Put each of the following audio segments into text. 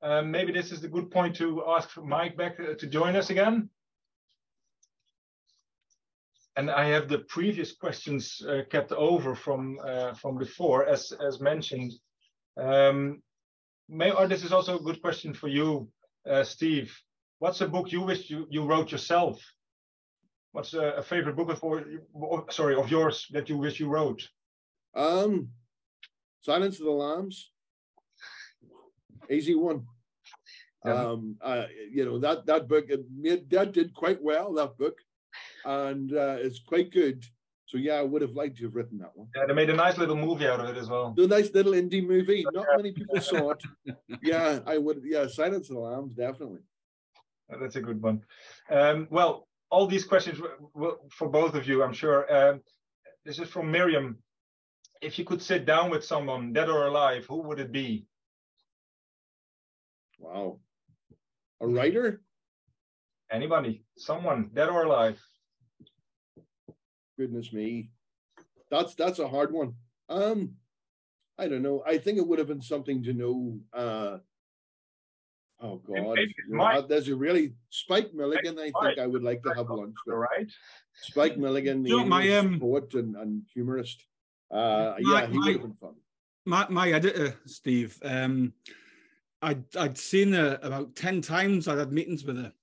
Maybe this is the good point to ask Mike back to join us again. And I have the previous questions kept over from before, as mentioned. This is also a good question for you, Steve. What's a book you wish you wrote yourself? What's a favorite book of yours that you wish you wrote? Silence of the Lambs. Easy one. Yeah. That book, that did quite well, that book. And it's quite good. So yeah, I would have liked to have written that one. Yeah, they made a nice little movie out of it as well. A nice little indie movie. Not many people saw it. Yeah, I would. Yeah, Silence of the Lambs, definitely. That's a good one. Well, all these questions for both of you, I'm sure. This is from Miriam. If you could sit down with someone, dead or alive, who would it be? Wow. A writer? Anybody, someone, dead or alive. Goodness me. That's a hard one. I don't know. I think it would have been something to know. Oh God. There's a really Spike Milligan, I think I would like to have lunch with. Right. Spike Milligan, the English poet and humorist. Yeah, he would have been fun. My editor, Steve, I'd seen her about 10 times. I'd had meetings with her,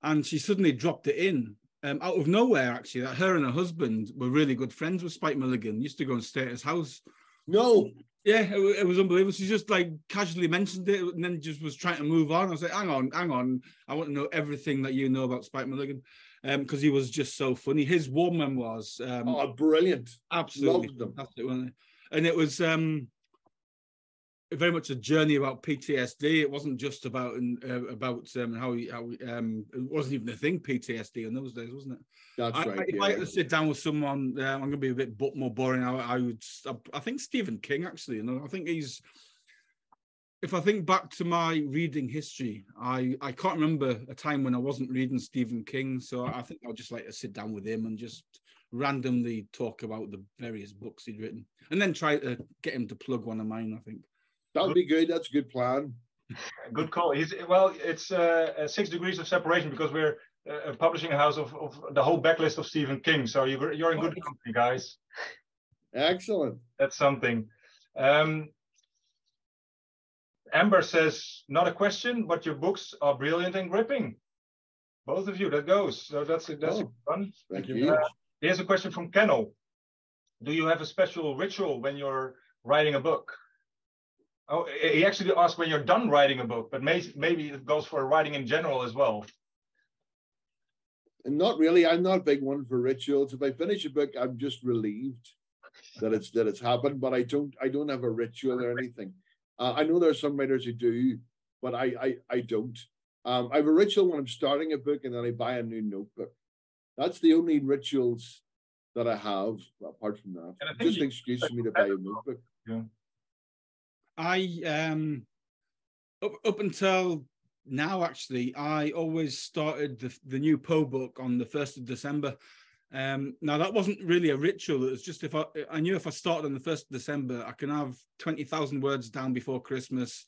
and she suddenly dropped it in out of nowhere, actually, that her and her husband were really good friends with Spike Milligan. Used to go and stay at his house. No. Yeah, it was unbelievable. She just like casually mentioned it and then just was trying to move on. I was like, hang on. I want to know everything that you know about Spike Milligan, because he was just so funny. His war memoirs. Brilliant. Absolutely. Loved them. Fantastic, wasn't it? And it was very much a journey about PTSD. It wasn't just about how it wasn't even a thing, PTSD in those days, wasn't it? That's right. If I had to sit down with someone, I'm going to be a bit more boring. I think Stephen King, actually. I think if I think back to my reading history, I can't remember a time when I wasn't reading Stephen King. So I think I'd just like to sit down with him and just randomly talk about the various books he'd written, and then try to get him to plug one of mine, I think. That would be good. That's a good plan. Good call. It's 6 degrees of separation because we're a publishing house of the whole backlist of Stephen King. So you're in good company, guys. Excellent. That's something. Amber says, not a question, but your books are brilliant and gripping. Both of you, that goes. So that's fun. Thank you. Here's a question from Kennel. Do you have a special ritual when you're writing a book? Oh, he actually asked when you're done writing a book, but maybe it goes for writing in general as well. And not really. I'm not a big one for rituals. If I finish a book, I'm just relieved that it's happened, but I don't have a ritual or anything. I know there are some writers who do, but I don't. I have a ritual when I'm starting a book, and then I buy a new notebook. That's the only rituals that I have, apart from that. Just an excuse for me to buy a notebook. Yeah. Up until now, actually, I always started the new Poe book on the 1st of December. Now, that wasn't really a ritual. It was just if I knew if I started on the 1st of December, I can have 20,000 words down before Christmas,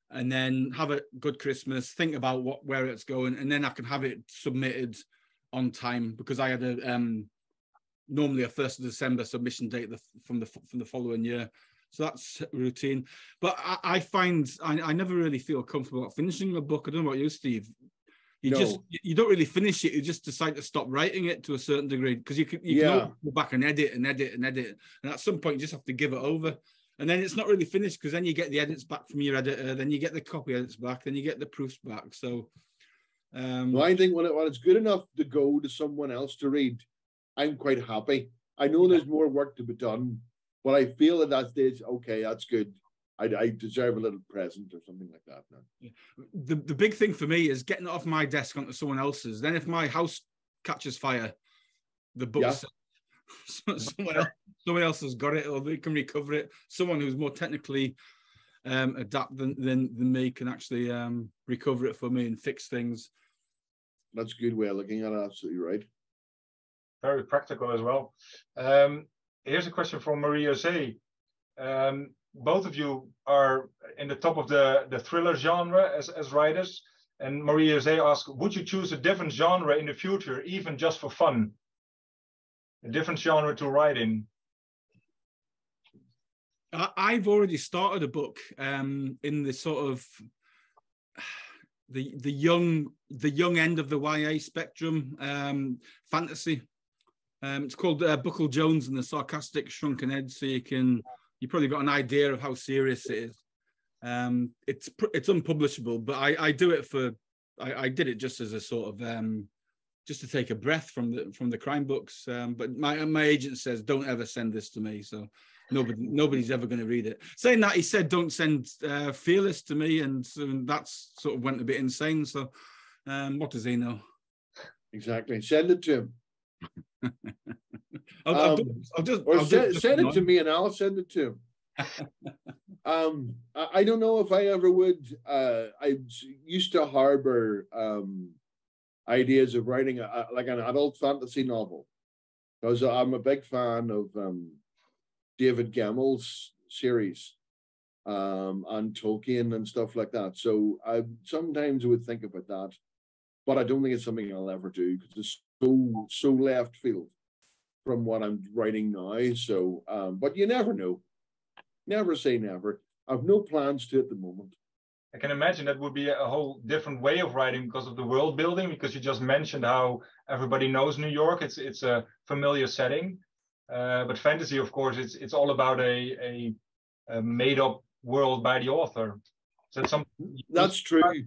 and then have a good Christmas, think about where it's going, and then I can have it submitted on time, because I had normally a 1st of December submission date from the following year. So that's routine. But I find I never really feel comfortable about finishing a book. I don't know about you, Steve. You don't really finish it. You just decide to stop writing it to a certain degree, because you can go back and edit, and at some point you just have to give it over. And then it's not really finished, because then you get the edits back from your editor, then you get the copy edits back, then you get the proofs back. So well, I think when it's good enough to go to someone else to read, I'm quite happy. I know there's more work to be done, but I feel at that stage, okay, that's good. I deserve a little present or something like that now. Yeah. The big thing for me is getting it off my desk onto someone else's. Then if my house catches fire, the book's someone else has got it, or they can recover it. Someone who's more technically adept than me can actually recover it for me and fix things. That's a good way of looking at it. Absolutely right. Very practical as well. Here's a question from Maria Zay. both of you are in the top of the thriller genre as writers. And Marie-José asks, would you choose a different genre in the future, even just for fun? A different genre to write in? I've already started a book in the sort of the young end of the YA spectrum, fantasy. It's called Buckle Jones and the Sarcastic Shrunken Head, so you probably got an idea of how serious it is. It's unpublishable, but I do it for I did it just as a sort of just to take a breath from the crime books. But my agent says don't ever send this to me, so nobody's ever going to read it. Saying that, he said don't send Fearless to me, and that's sort of went a bit insane. So what does he know? Exactly. Send it to him. I'll send it to me and I'll send it to him. I don't know if I ever would. I used to harbor ideas of writing like an adult fantasy novel, because I'm a big fan of David Gemmell's series and Tolkien and stuff like that. So I sometimes would think about that, but I don't think it's something I'll ever do because it's so left field from what I'm writing now. So, but you never know. Never say never. I've no plans to at the moment. I can imagine that would be a whole different way of writing because of the world building, because you just mentioned how everybody knows New York. It's a familiar setting. But fantasy, of course, it's all about a made up world by the author. Is that something? That's true.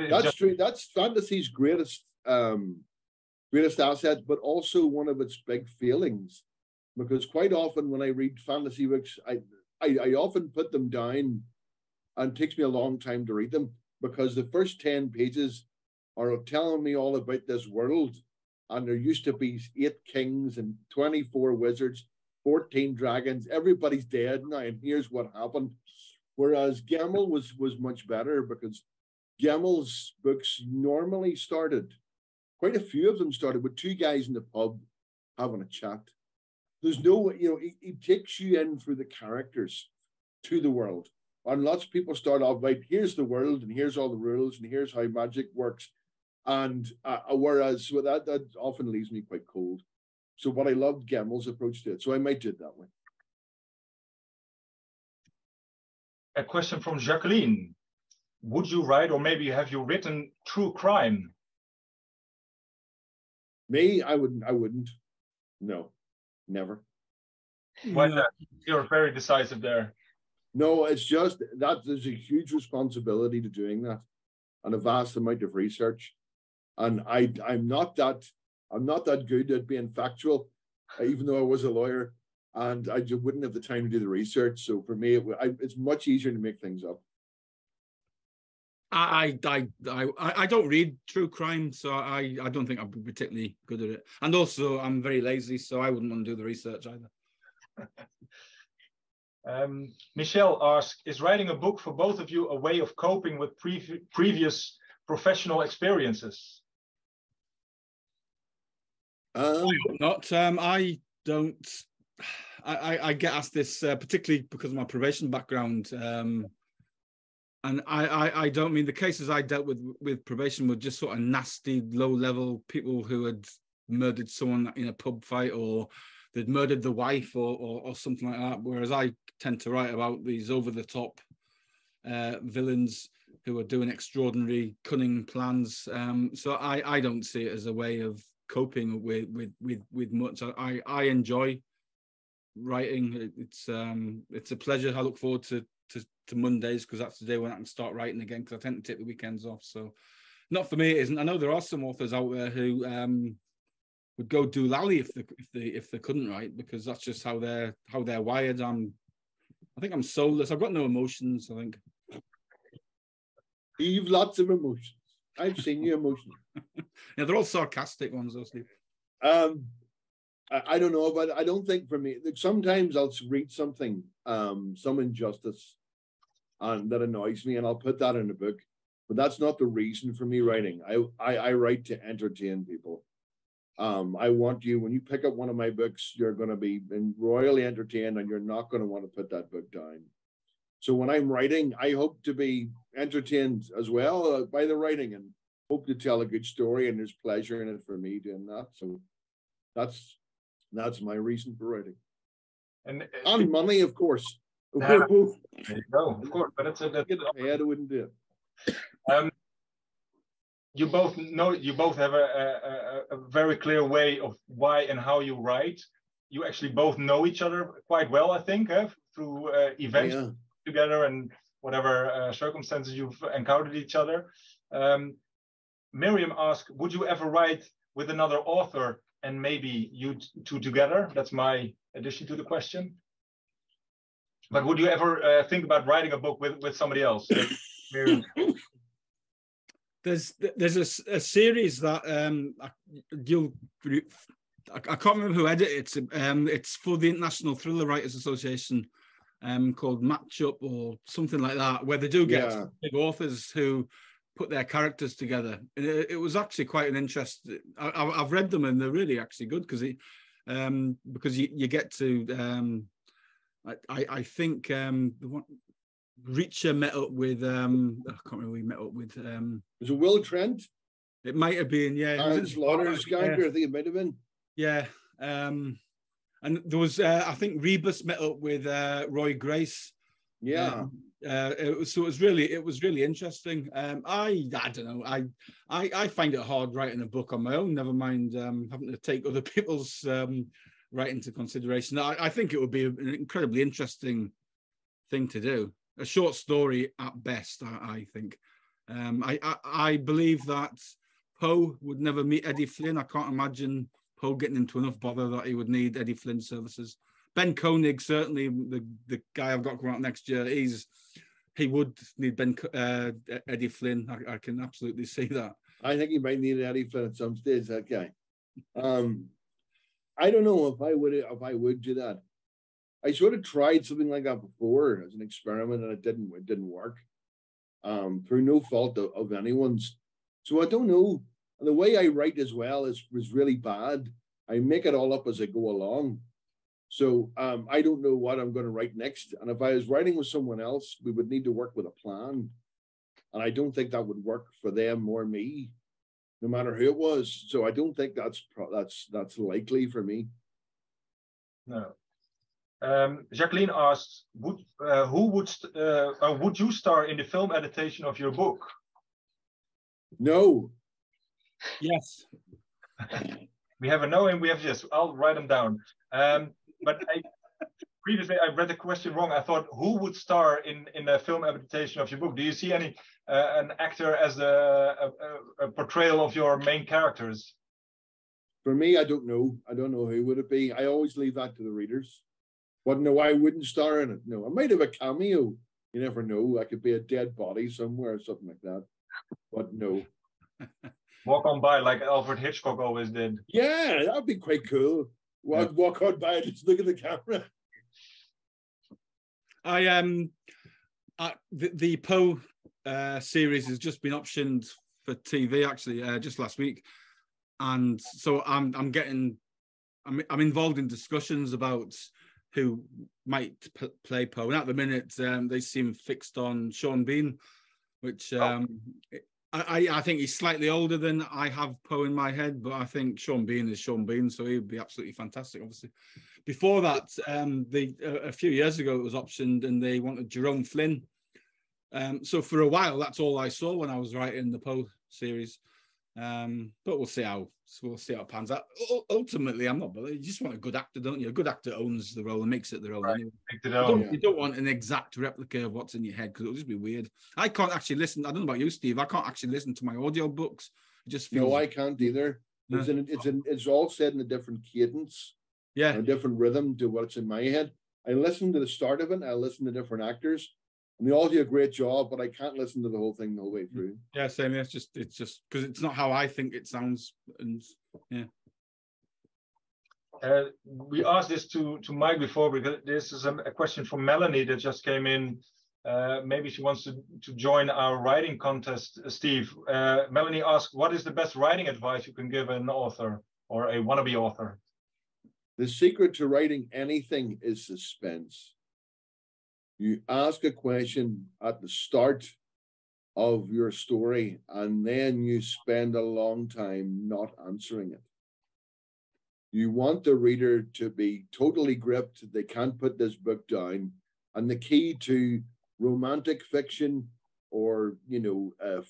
That's true. That's fantasy's greatest asset, but also one of its big failings. Because quite often when I read fantasy books, I often put them down, and it takes me a long time to read them because the first 10 pages are telling me all about this world. And there used to be 8 kings and 24 wizards, 14 dragons. Everybody's dead now, and here's what happened. Whereas Gemmell was much better, because Gemmell's books normally started, quite a few of them started with 2 guys in the pub having a chat. There's no, he takes you in through the characters to the world. And lots of people start off like, here's the world, and here's all the rules, and here's how magic works. And whereas that often leaves me quite cold. So what I loved Gemmell's approach to it. So I might do it that way. A question from Jacqueline. Would you write, or maybe have you written, true crime? Me, I wouldn't. No, never. Why not? You're very decisive there. No, it's just that there's a huge responsibility to doing that, and a vast amount of research. And I'm not that good at being factual, even though I was a lawyer, and I just wouldn't have the time to do the research. So for me, it's much easier to make things up. I don't read true crime, so I don't think I'd be particularly good at it. And also, I'm very lazy, so I wouldn't want to do the research either. Michelle asks, is writing a book for both of you a way of coping with previous professional experiences? Not. I don't. I get asked this particularly because of my probation background, and I don't mean the cases I dealt with probation were just sort of nasty, low-level people who had murdered someone in a pub fight, or they'd murdered the wife, or something like that. Whereas I tend to write about these over-the-top villains who are doing extraordinary, cunning plans. So I don't see it as a way of coping with much. I enjoy writing. It's a pleasure. I look forward to Mondays, because that's the day when I can start writing again, because I tend to take the weekends off. So not for me, it isn't. I know there are some authors out there who would go do lally if they couldn't write, because that's just how they're wired. I think I'm soulless. I've got no emotions, I think. You've lots of emotions. I've seen you emotional. Yeah, they're all sarcastic ones, though, Steve. I don't know, but I don't think for me, sometimes I'll read something, some injustice, and that annoys me, and I'll put that in a book. But that's not the reason for me writing. I write to entertain people. I want you, when you pick up one of my books, you're going to be royally entertained, and you're not going to want to put that book down. So when I'm writing, I hope to be entertained as well by the writing, and hope to tell a good story, and there's pleasure in it for me doing that. So that's my reason for writing. And money, of course. There you go, of course, but it's I wouldn't do it. You both know, you both have a very clear way of why and how you write. You actually both know each other quite well, I think, through events together and whatever circumstances you've encountered each other. Miriam asked, would you ever write with another author and maybe you two together? That's my addition to the question. But would you ever think about writing a book with somebody else? Miriam? There's a series that I can't remember who edited it. It's for the International Thriller Writers Association, called Match Up or something like that, where they do get big authors who put their characters together. It was actually quite an interest. I've read them and they're really actually good because you get to. I think Reacher met up with I can't remember who he met up with. Was it Will Trent? It might have been, yeah. Aaron Slaughter's character, I think it might have been. Yeah. And there was I think Rebus met up with Roy Grace. Yeah. It was really interesting. I don't know. I find it hard writing a book on my own, never mind having to take other people's writing into consideration. I think it would be an incredibly interesting thing to do. A short story at best, I think. I believe that Poe would never meet Eddie Flynn. I can't imagine Poe getting into enough bother that he would need Eddie Flynn's services. Ben Koenig, certainly the guy I've got coming out next year, he would need Eddie Flynn. I can absolutely see that. I think he might need Eddie Flynn at some stage, that guy. I don't know if I would do that. I sort of tried something like that before as an experiment, and it didn't work. Through no fault of anyone's. So I don't know. The way I write as well was really bad. I make it all up as I go along. So I don't know what I'm going to write next. And if I was writing with someone else, we would need to work with a plan. And I don't think that would work for them or me, no matter who it was. So I don't think that's likely for me. No. Jacqueline asks, would you star in the film adaptation of your book? No. Yes. We have a no and we have yes. I'll write them down. But previously I read the question wrong. I thought, who would star in the film adaptation of your book? Do you see any an actor as a portrayal of your main characters? For me, I don't know. I don't know who would it be. I always leave that to the readers. But no, I wouldn't star in it. No, I might have a cameo. You never know. I could be a dead body somewhere or something like that. But no. Walk on by like Alfred Hitchcock always did. Yeah, that'd be quite cool. Walk on by and just look at the camera. The Poe series has just been optioned for TV actually just last week, and so I'm involved in discussions about who might play Poe. And at the minute, they seem fixed on Sean Bean, which I think he's slightly older than I have Poe in my head, but I think Sean Bean is Sean Bean, so he would be absolutely fantastic, obviously. Before that, a few years ago, it was optioned and they wanted Jerome Flynn. So for a while, that's all I saw when I was writing the Poe series. But we'll see how it pans out. Ultimately, I'm not, but you just want a good actor, don't you? A good actor owns the role and makes it their own. Right. Anyway. You don't want an exact replica of what's in your head because it'll just be weird. I can't actually listen. I don't know about you, Steve. I can't actually listen to my audio books. It just feels. No, I can't either. It's all said in a different cadence. Yeah, a different rhythm to what's in my head. I listen to the start of it. I listen to different actors. And they all do a great job, but I can't listen to the whole thing the whole way through. Yeah, same. It's just because it's not how I think it sounds. And yeah. We asked this to Mike before because this is a question from Melanie that just came in. Maybe she wants to join our writing contest, Steve. Melanie asked, what is the best writing advice you can give an author or a wannabe author? The secret to writing anything is suspense. You ask a question at the start of your story, and then you spend a long time not answering it. You want the reader to be totally gripped. They can't put this book down. And the key to romantic fiction or,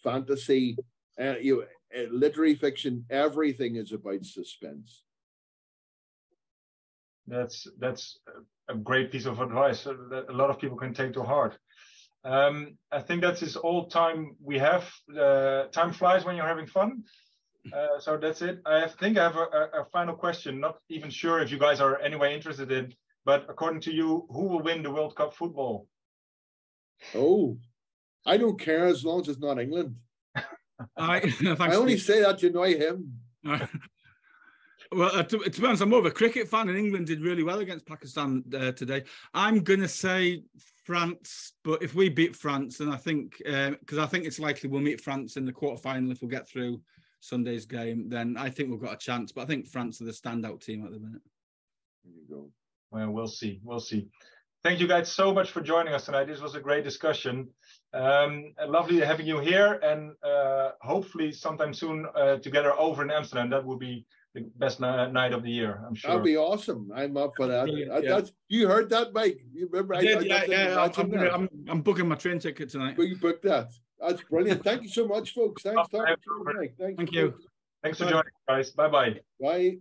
fantasy, literary fiction, everything is about suspense. That's a great piece of advice that a lot of people can take to heart. I think that is all time we have. Time flies when you're having fun. So that's it. I think I have a final question. Not even sure if you guys are anyway interested in, but according to you, who will win the World Cup football? Oh, I don't care as long as it's not England. I only say that to annoy him. Well, to be honest, I'm more of a cricket fan, and England did really well against Pakistan today. I'm going to say France, but if we beat France, then I think, because I think it's likely we'll meet France in the quarterfinal if we get through Sunday's game, then I think we've got a chance. But I think France are the standout team at the minute. There you go. Well, we'll see. We'll see. Thank you guys so much for joining us tonight. This was a great discussion. Lovely having you here, and hopefully sometime soon together over in Amsterdam. That would be the best night of the year, I'm sure. That'd be awesome. I'm up for that. Yeah. You heard that, Mike? You remember? I'm booking my train ticket tonight. But you booked that. That's brilliant. Thank you so much, folks. Thanks, Tom. Thank you. Thanks for joining, guys. Bye-bye. Bye.